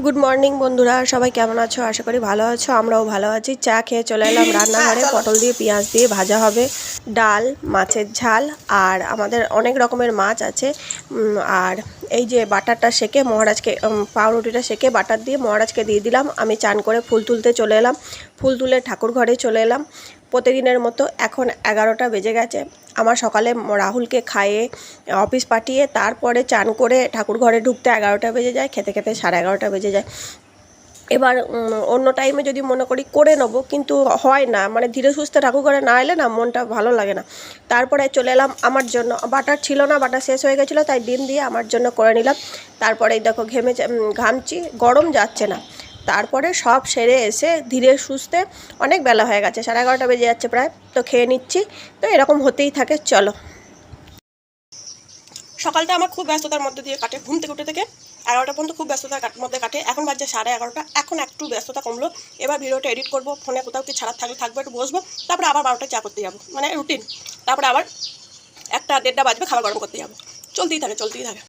Good morning বন্ধুরা, সবাই কেমন আছো? আশা করি ভালো আছো। আমরাও ভালো আছি। চা খেয়ে চলে এলাম রান্নাঘরে। পটল দিয়ে পেঁয়াজ দিয়ে ভাজা হবে, ডাল, মাছের ঝাল, আর আমাদের অনেক রকমের মাছ আছে। আর এই যে বাটারটা সেকে মহারাজকে, পাউরুটিটা সেকে বাটার দিয়ে মহারাজকে দিয়ে দিলাম। আমি চান করে ফুল তুলতে চলে এলাম। ফুল তুলে ঠাকুর ঘরে চলে এলাম প্রতিদিনের মতো। এখন 11টা বেজে গেছে। আমার সকালে রাহুলকে খাইয়ে অফিস পাঠিয়ে তারপরে চান করে ঠাকুর ঘরে ঢুকতে 11টা বেজে যায়, খেতে খেতে 11:30 বেজে যায়। এবার অন্য টাইমে যদি মনে করি করে নেবো, কিন্তু হয় না, মানে ধীরে সুস্থে ঠাকুর ঘরে না এলে না মনটা ভালো লাগে না। তারপরে চলে এলাম আমার জন্য, বাটার ছিল না, বাটার শেষ হয়ে গেছিলো, তাই ডিম দিয়ে আমার জন্য করে নিলাম। তারপরেই দেখো ঘামছি, গরম যাচ্ছে না। তারপরে সব সেরে এসে ধীরে সুস্থে অনেক বেলা হয়ে গেছে, 11:30 বেজে যাচ্ছে প্রায়, তো খেয়ে নিচ্ছি। তো এরকম হতেই থাকে, চলো। সকালটা আমার খুব ব্যস্ততার মধ্যে দিয়ে কাটে, ঘুম থেকে উঠে থেকে 11টা পর্যন্ত খুব ব্যস্ততার মধ্যে কাটে। এখন বাজছে 11:30, এখন একটু ব্যস্ততা কমলো। এবার ভিডিওটা এডিট করবো, ফোনে কোথাও কি ছাড়া থাকবে একটু বসবো, তারপরে আবার 12টায় চা করতে যাবো, মানে রুটিন। তারপরে আবার 1টা 1:30 বাজবে, খাবার গরম করতে যাবো। চলতেই থাকে।